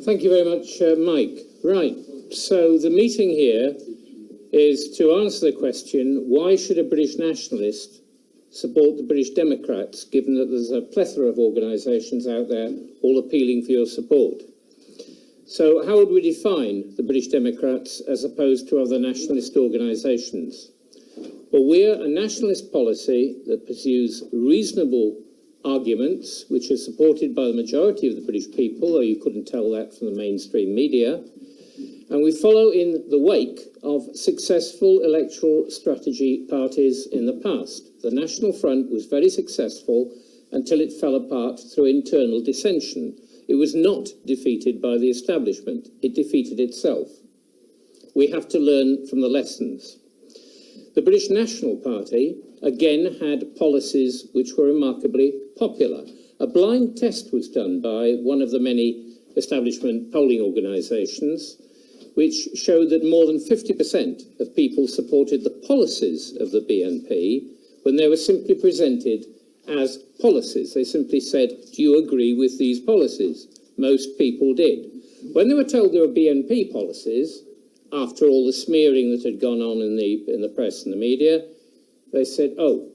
Thank you very much, Mike. Right, so the meeting here is to answer the question, why should a British nationalist support the British Democrats, given that there's a plethora of organisations out there all appealing for your support? So how would we define the British Democrats as opposed to other nationalist organisations? Well, we're a nationalist policy that pursues reasonable arguments which are supported by the majority of the British people, though you couldn't tell that from the mainstream media, and we follow in the wake of successful electoral strategy parties in the past. The National Front was very successful until it fell apart through internal dissension. It was not defeated by the establishment, it defeated itself. We have to learn from the lessons. The British National Party again had policies which were remarkably popular. A blind test was done by one of the many establishment polling organisations, which showed that more than 50% of people supported the policies of the BNP when they were simply presented as policies. They simply said, do you agree with these policies? Most people did. When they were told there were BNP policies, after all the smearing that had gone on in the press and the media, they said, perhaps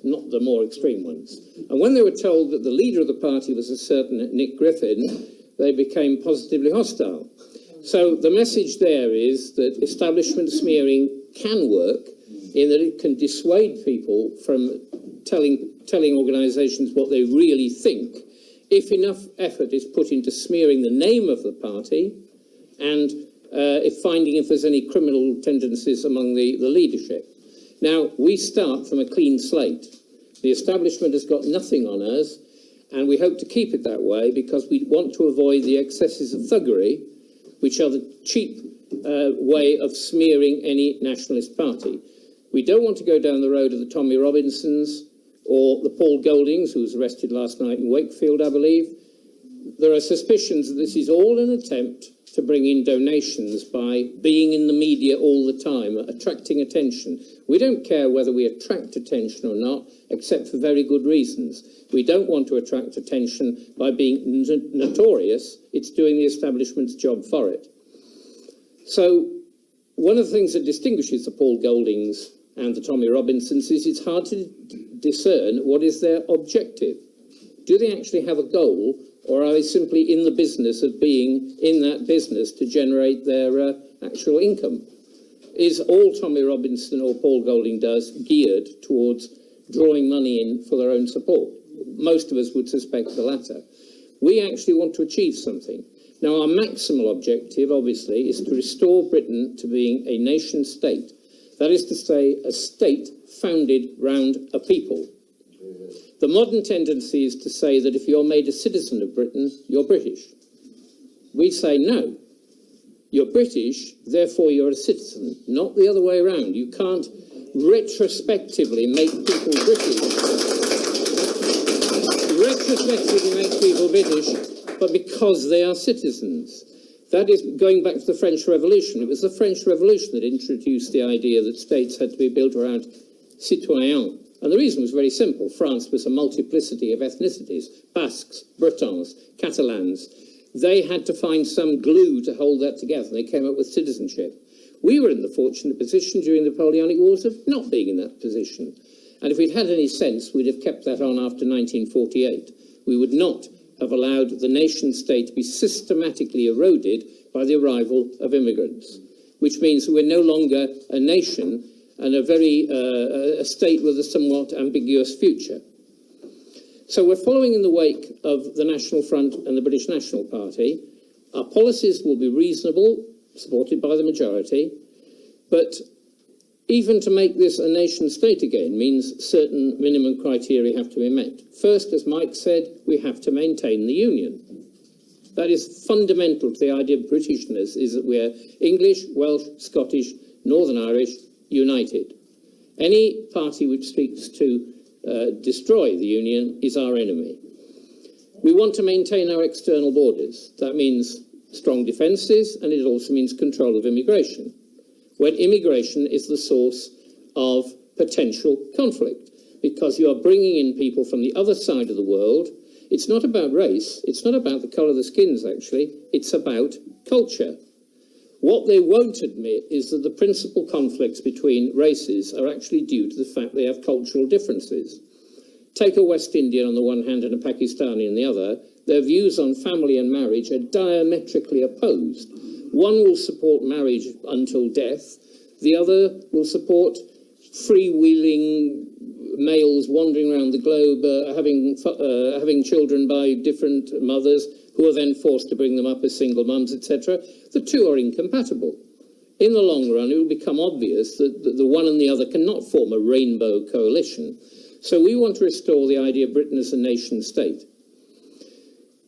not the more extreme ones. And when they were told that the leader of the party was a certain Nick Griffin, they became positively hostile. So the message there is that establishment smearing can work in that it can dissuade people from telling organisations what they really think if enough effort is put into smearing the name of the party and finding if there's any criminal tendencies among the leadership. Now, we start from a clean slate. The establishment has got nothing on us, and we hope to keep it that way because we want to avoid the excesses of thuggery, which are the cheap way of smearing any nationalist party. We don't want to go down the road of the Tommy Robinsons or the Paul Goldings, who was arrested last night in Wakefield, I believe. There are suspicions that this is all an attempt to bring in donations by being in the media all the time, attracting attention. We don't care whether we attract attention or not, except for very good reasons. We don't want to attract attention by being notorious. It's doing the establishment's job for it. So one of the things that distinguishes the Paul Goldings and the Tommy Robinsons is it's hard to discern what is their objective. Do they actually have a goal, or are they simply in the business of being in that business to generate their actual income? Is all Tommy Robinson or Paul Golding does geared towards drawing money in for their own support? Most of us would suspect the latter. We actually want to achieve something. Now, our maximal objective, obviously, is to restore Britain to being a nation state. That is to say, a state founded round a people. The modern tendency is to say that if you're made a citizen of Britain, you're British. We say no. You're British, therefore you're a citizen, not the other way around. You can't retrospectively make people British. Retrospectively make people British, but because they are citizens. That is going back to the French Revolution. It was the French Revolution that introduced the idea that states had to be built around citoyens. And the reason was very simple. France was a multiplicity of ethnicities, Basques, Bretons, Catalans. They had to find some glue to hold that together. They came up with citizenship. We were in the fortunate position during the Napoleonic Wars of not being in that position. And if we'd had any sense, we'd have kept that on after 1948. We would not have allowed the nation state to be systematically eroded by the arrival of immigrants, which means we're no longer a nation and a state with a somewhat ambiguous future. So we're following in the wake of the National Front and the British National Party. Our policies will be reasonable, supported by the majority, but even to make this a nation state again means certain minimum criteria have to be met. First, as Mike said, we have to maintain the union. That is fundamental to the idea of Britishness, is that we're English, Welsh, Scottish, Northern Irish, united. Any party which seeks to destroy the union is our enemy. We want to maintain our external borders. That means strong defences, and it also means control of immigration, when immigration is the source of potential conflict, because you are bringing in people from the other side of the world, It's not about race. It's not about the colour of the skins, actually. It's about culture. What they won't admit is that the principal conflicts between races are actually due to the fact they have cultural differences. Take a West Indian on the one hand and a Pakistani on the other. Their views on family and marriage are diametrically opposed. One will support marriage until death. The other will support freewheeling males wandering around the globe, having children by different mothers, who are then forced to bring them up as single mums, etc. The two are incompatible. In the long run, it will become obvious that the one and the other cannot form a rainbow coalition. So we want to restore the idea of Britain as a nation state.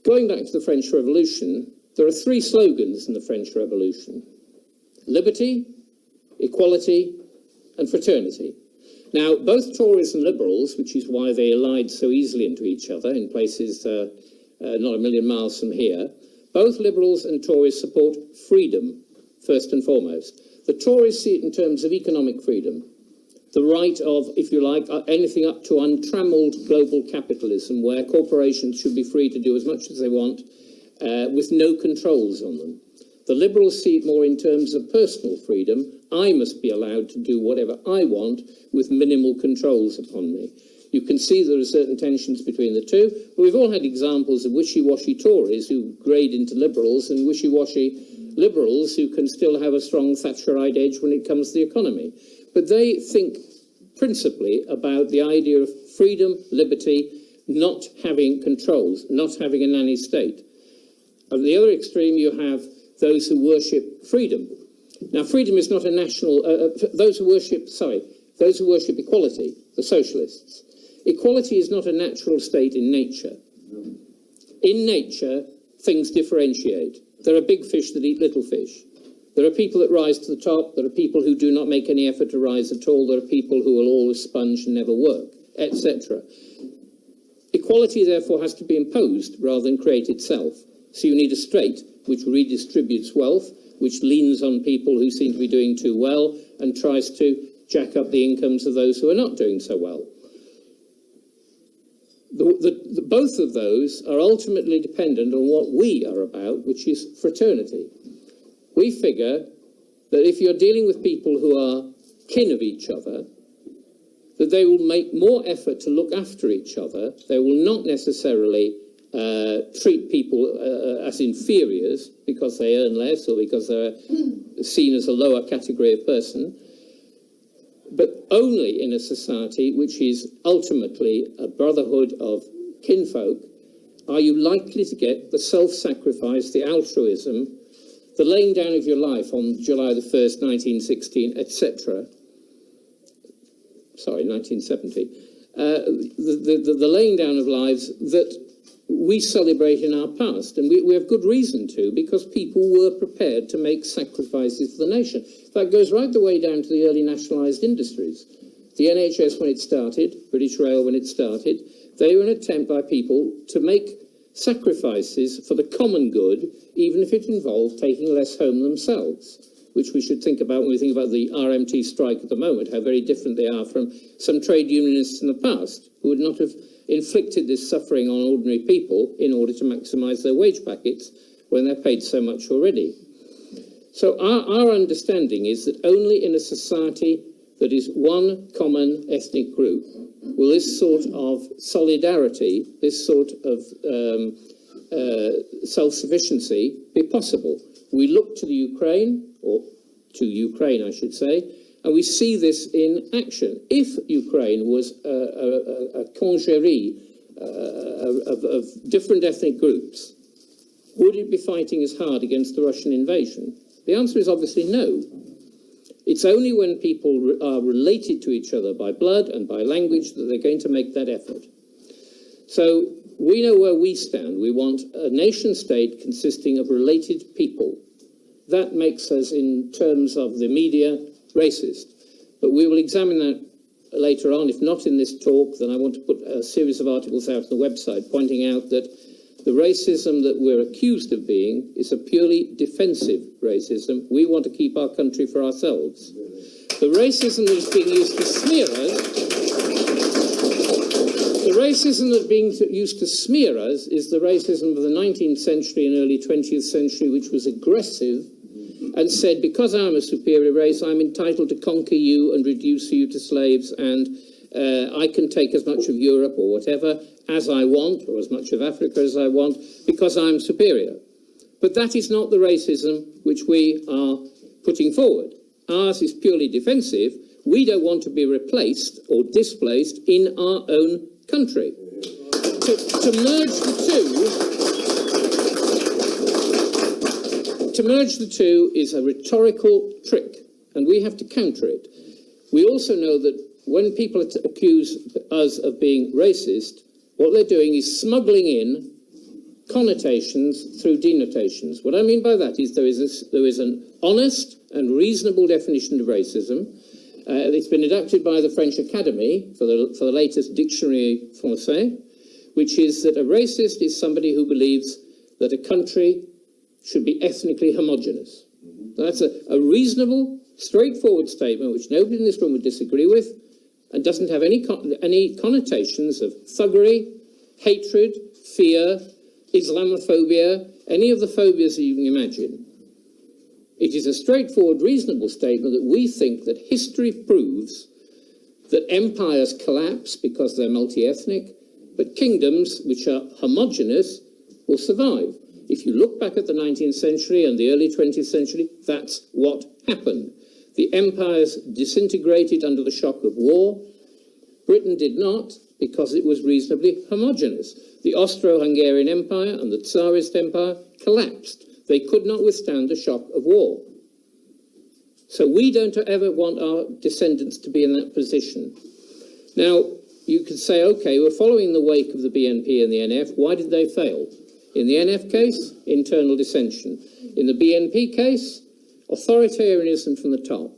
Going back to the French Revolution, there are three slogans in the French Revolution: liberty, equality, and fraternity. Now, both Tories and Liberals, which is why they allied so easily into each other in places not a million miles from here, both Liberals and Tories support freedom, first and foremost. The Tories see it in terms of economic freedom, the right of, if you like, anything up to untrammeled global capitalism, where corporations should be free to do as much as they want with no controls on them. The Liberals see it more in terms of personal freedom. I must be allowed to do whatever I want with minimal controls upon me. You can see there are certain tensions between the two, but we've all had examples of wishy-washy Tories who grade into Liberals and wishy-washy Liberals who can still have a strong Thatcherite edge when it comes to the economy. But they think principally about the idea of freedom, liberty, not having controls, not having a nanny state. At the other extreme, you have those who worship freedom. Now, freedom is not a national... those who worship equality, the socialists. Equality is not a natural state in nature. In nature, things differentiate. There are big fish that eat little fish. There are people that rise to the top. There are people who do not make any effort to rise at all. There are people who will always sponge and never work, etc. Equality, therefore, has to be imposed rather than create itself. So you need a state which redistributes wealth, which leans on people who seem to be doing too well and tries to jack up the incomes of those who are not doing so well. Both of those are ultimately dependent on what we are about, which is fraternity. We figure that if you're dealing with people who are kin of each other, that they will make more effort to look after each other. They will not necessarily treat people as inferiors because they earn less or because they're seen as a lower category of person, but only in a society which is ultimately a brotherhood of kinfolk are you likely to get the self-sacrifice, the altruism, the laying down of your life on July the 1st, 1916, etc. Sorry, 1970. The laying down of lives that we celebrate in our past, and we have good reason to, because people were prepared to make sacrifices for the nation. That goes right the way down to the early nationalised industries. The NHS when it started, British Rail when it started, they were an attempt by people to make sacrifices for the common good, even if it involved taking less home themselves, which we should think about when we think about the RMT strike at the moment, how very different they are from some trade unionists in the past, who would not have inflicted this suffering on ordinary people in order to maximise their wage packets when they're paid so much already. So our understanding is that only in a society that is one common ethnic group will this sort of solidarity, this sort of self-sufficiency be possible. We look to the Ukraine, or to Ukraine I should say, and we see this in action. If Ukraine was a congerie of different ethnic groups, would it be fighting as hard against the Russian invasion? The answer is obviously no. It's only when people are related to each other by blood and by language that they're going to make that effort. So we know where we stand. We want a nation state consisting of related people. That makes us, in terms of the media, racist. But we will examine that later on. If not in this talk, then I want to put a series of articles out on the website pointing out that the racism that we're accused of being is a purely defensive racism. We want to keep our country for ourselves. The racism that is being used to smear us, the racism that's being used to smear us is the racism of the 19th century and early 20th century, which was aggressive and said, because I'm a superior race, I'm entitled to conquer you and reduce you to slaves, and I can take as much of Europe or whatever as I want, or as much of Africa as I want, because I'm superior. But that is not the racism which we are putting forward. Ours is purely defensive. We don't want to be replaced or displaced in our own country. To merge the two is a rhetorical trick, and we have to counter it. We also know that when people accuse us of being racist, what they're doing is smuggling in connotations through denotations. What I mean by that is there is an honest and reasonable definition of racism. It's been adopted by the French Academy for the latest Dictionary Français, which is that a racist is somebody who believes that a country should be ethnically homogenous. That's a reasonable, straightforward statement which nobody in this room would disagree with, and doesn't have any connotations of thuggery, hatred, fear, Islamophobia, any of the phobias that you can imagine. It is a straightforward, reasonable statement that we think that history proves that empires collapse because they're multi-ethnic, but kingdoms which are homogenous will survive. If you look back at the 19th century and the early 20th century, that's what happened. The empires disintegrated under the shock of war. Britain did not, because it was reasonably homogenous. The Austro-Hungarian Empire and the Tsarist Empire collapsed. They could not withstand the shock of war. So we don't ever want our descendants to be in that position. Now, you could say, okay, we're following the wake of the BNP and the NF. Why did they fail? In the NF case, internal dissension. In the BNP case, authoritarianism from the top.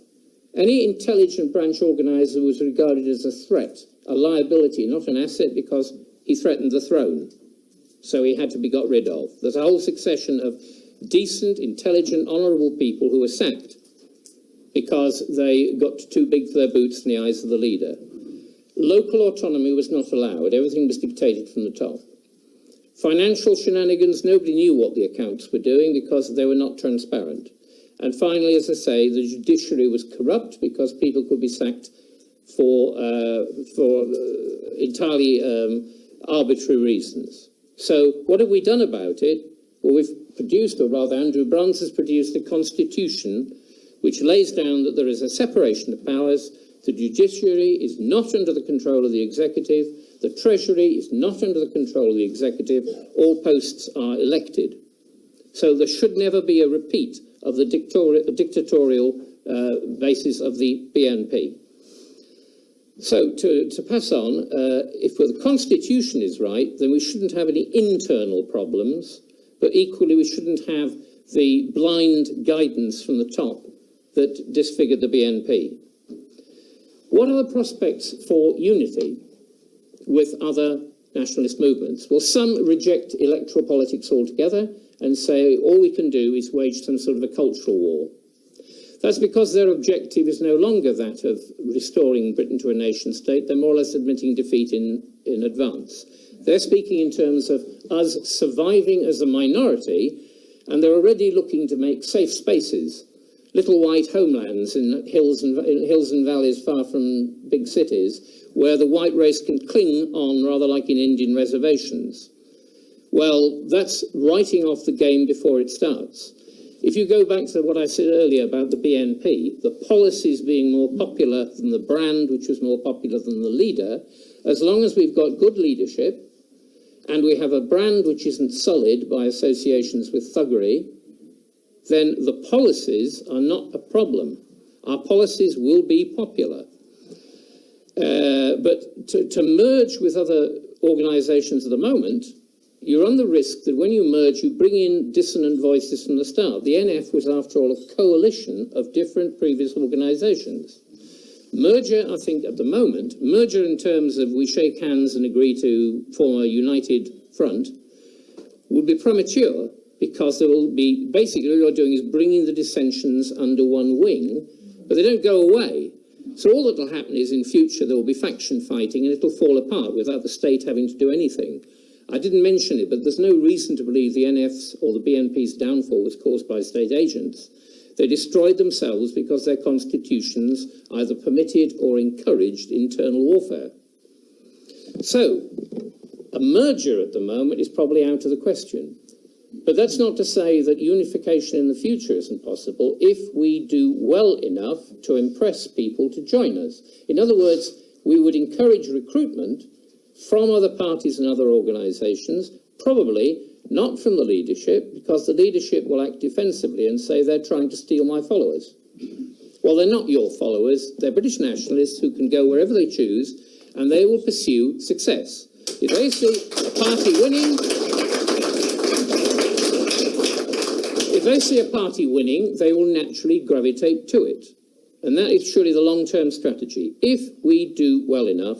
Any intelligent branch organizer was regarded as a threat, a liability, not an asset, because he threatened the throne. So he had to be got rid of. There's a whole succession of decent, intelligent, honourable people who were sacked because they got too big for their boots in the eyes of the leader. Local autonomy was not allowed. Everything was dictated from the top. Financial shenanigans, nobody knew what the accounts were doing because they were not transparent. And finally, as I say, the judiciary was corrupt because people could be sacked for entirely arbitrary reasons. So what have we done about it? Well, we've produced, or rather Andrew Brunz has produced, a constitution which lays down that there is a separation of powers. The judiciary is not under the control of the executive. The treasury is not under the control of the executive. All posts are elected. So there should never be a repeat of the dictatorial basis of the BNP. So to pass on, if the constitution is right, then we shouldn't have any internal problems, but equally we shouldn't have the blind guidance from the top that disfigured the BNP. What are the prospects for unity with other nationalist movements? Well, some reject electoral politics altogether and say all we can do is wage some sort of a cultural war. That's because their objective is no longer that of restoring Britain to a nation state. They're more or less admitting defeat in advance. They're speaking in terms of us surviving as a minority, and they're already looking to make safe spaces, little white homelands in hills and valleys far from big cities, where the white race can cling on rather like in Indian reservations. Well, that's writing off the game before it starts. If you go back to what I said earlier about the BNP, the policies being more popular than the brand, which was more popular than the leader, as long as we've got good leadership and we have a brand which isn't sullied by associations with thuggery, then the policies are not a problem. Our policies will be popular. But to merge with other organisations at the moment, you run the risk that when you merge, you bring in dissonant voices from the start. The NF was, after all, a coalition of different previous organisations. Merger, I think, at the moment, merger in terms of we shake hands and agree to form a united front, would be premature, because there will be, basically, all you're doing is bringing the dissensions under one wing, but they don't go away. So all that will happen is in future there will be faction fighting and it'll fall apart without the state having to do anything. I didn't mention it, but there's no reason to believe the NF's or the BNP's downfall was caused by state agents. They destroyed themselves because their constitutions either permitted or encouraged internal warfare. So, a merger at the moment is probably out of the question. But that's not to say that unification in the future isn't possible if we do well enough to impress people to join us. In other words, we would encourage recruitment from other parties and other organisations, probably not from the leadership, because the leadership will act defensively and say they're trying to steal my followers. Well, they're not your followers. They're British nationalists who can go wherever they choose, and they will pursue success. If they see a party winning, they will naturally gravitate to it. And that is surely the long-term strategy. If we do well enough,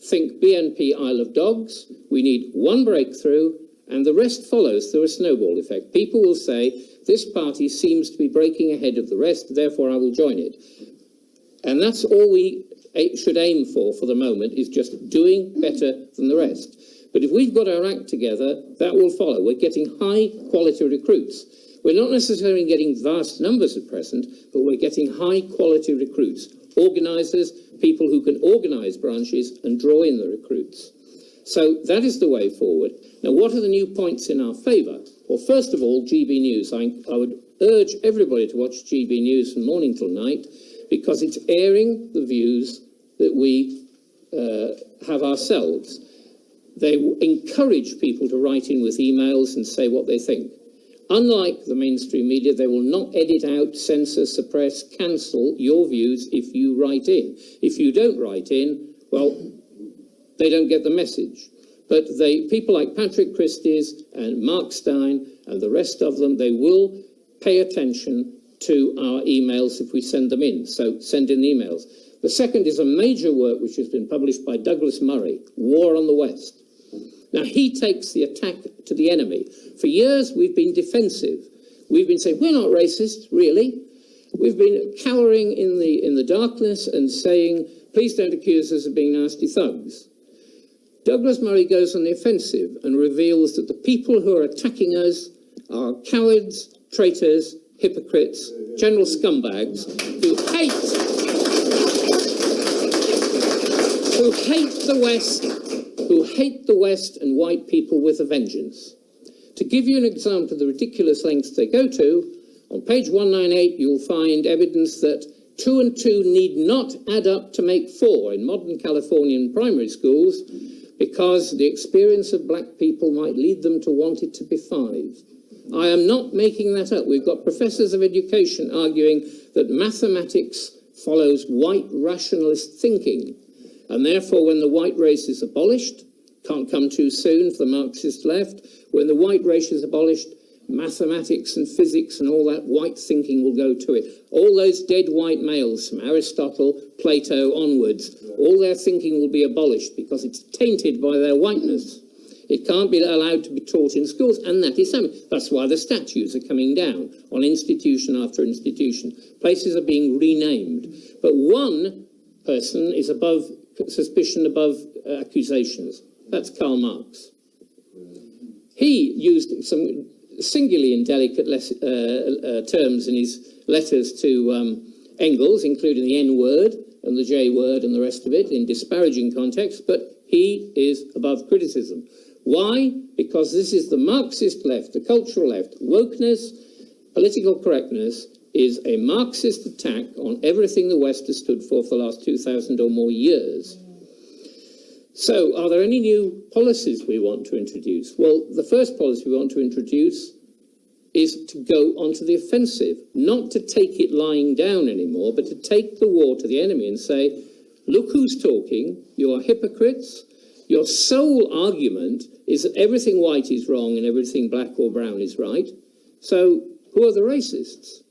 think BNP Isle of Dogs, we need one breakthrough, and the rest follows through a snowball effect. People will say, this party seems to be breaking ahead of the rest, therefore I will join it. And that's all we should aim for the moment, is just doing better than the rest. But if we've got our act together, that will follow. We're getting high-quality recruits. We're not necessarily getting vast numbers at present, but we're getting high-quality recruits, organisers, people who can organise branches and draw in the recruits. So that is the way forward. Now, what are the new points in our favour? Well, first of all, GB News. I would urge everybody to watch GB News from morning till night, because it's airing the views that we have ourselves. They encourage people to write in with emails and say what they think. Unlike the mainstream media, they will not edit out, censor, suppress, cancel your views if you write in. If you don't write in, well, they don't get the message. But people like Patrick Christie's and Mark Stein and the rest of them, they will pay attention to our emails if we send them in. So send in the emails. The second is a major work which has been published by Douglas Murray, War on the West. Now, he takes the attack to the enemy. For years, we've been defensive. We've been saying, we're not racist, really. We've been cowering in the darkness and saying, please don't accuse us of being nasty thugs. Douglas Murray goes on the offensive and reveals that the people who are attacking us are cowards, traitors, hypocrites, general scumbags who hate the West and white people with a vengeance. To give you an example of the ridiculous lengths they go to, on page 198 you'll find evidence that 2 and 2 need not add up to make 4 in modern Californian primary schools, because the experience of black people might lead them to want it to be 5. I am not making that up. We've got professors of education arguing that mathematics follows white rationalist thinking, and therefore when the white race is abolished, can't come too soon for the Marxist left, when the white race is abolished, mathematics and physics and all that white thinking will go to it. All those dead white males from Aristotle, Plato onwards, all their thinking will be abolished because it's tainted by their whiteness. It can't be allowed to be taught in schools, and that is something. That's why the statues are coming down on institution after institution. Places are being renamed. But one person is above suspicion, above accusations. That's Karl Marx. He used some singularly indelicate terms in his letters to Engels, including the N-word and the J-word and the rest of it in disparaging context, but he is above criticism. Why? Because this is the Marxist left, the cultural left. Wokeness, political correctness is a Marxist attack on everything the West has stood for the last 2,000 or more years. So, are there any new policies we want to introduce? Well, the first policy we want to introduce is to go onto the offensive, not to take it lying down anymore, but to take the war to the enemy and say, look who's talking, you are hypocrites, your sole argument is that everything white is wrong and everything black or brown is right, so who are the racists?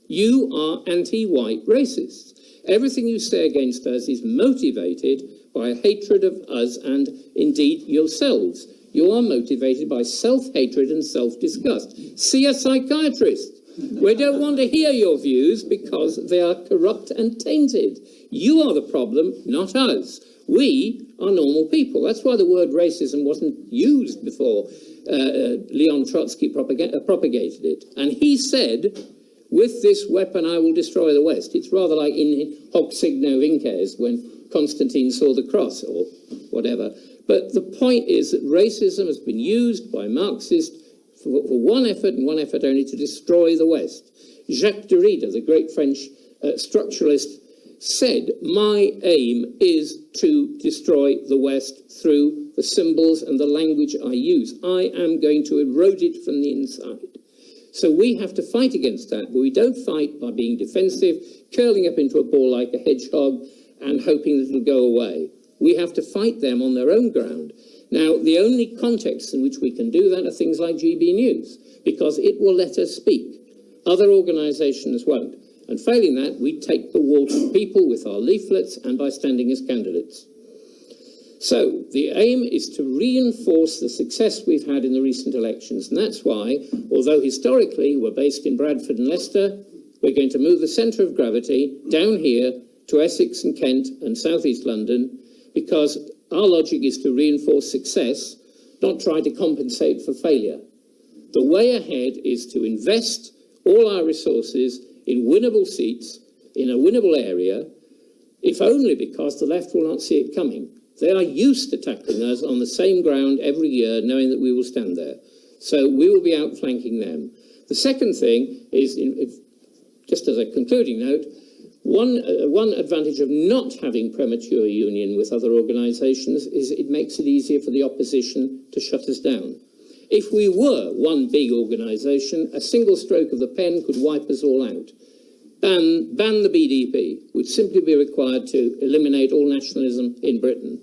You are anti-white racists. Everything you say against us is motivated by a hatred of us and indeed yourselves. You are motivated by self-hatred and self-disgust. See a psychiatrist. We don't want to hear your views because they are corrupt and tainted. You are the problem, not us. We are normal people. That's why the word racism wasn't used before Leon Trotsky propagated it. And he said, with this weapon I will destroy the West. It's rather like in hoc signo vinces when Constantine saw the cross or whatever. But the point is that racism has been used by Marxists for one effort and one effort only, to destroy the West. Jacques Derrida, the great French structuralist, said, my aim is to destroy the West through the symbols and the language I use. I am going to erode it from the inside. So we have to fight against that, but we don't fight by being defensive, curling up into a ball like a hedgehog and hoping that it'll go away. We have to fight them on their own ground. Now, the only contexts in which we can do that are things like GB News, because it will let us speak. Other organisations won't. And failing that, we take the war to people with our leaflets and by standing as candidates. So, the aim is to reinforce the success we've had in the recent elections. And that's why, although historically we're based in Bradford and Leicester, we're going to move the centre of gravity down here to Essex and Kent and South East London, because our logic is to reinforce success, not try to compensate for failure. The way ahead is to invest all our resources in winnable seats, in a winnable area, if only because the left will not see it coming. They are used to tackling us on the same ground every year, knowing that we will stand there. So we will be outflanking them. The second thing is, just as a concluding note, one advantage of not having premature union with other organisations is it makes it easier for the opposition to shut us down. If we were one big organisation, a single stroke of the pen could wipe us all out. Ban the BDP would simply be required to eliminate all nationalism in Britain.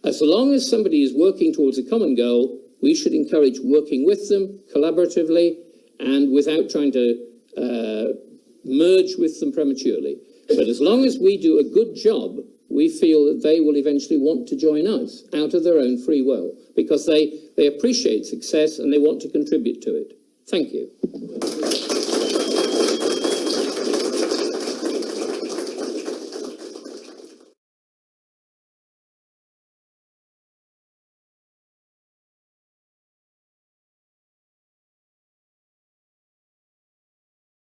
As long as somebody is working towards a common goal, we should encourage working with them collaboratively and without trying to merge with them prematurely. But as long as we do a good job, we feel that they will eventually want to join us out of their own free will, because they appreciate success and they want to contribute to it. Thank you.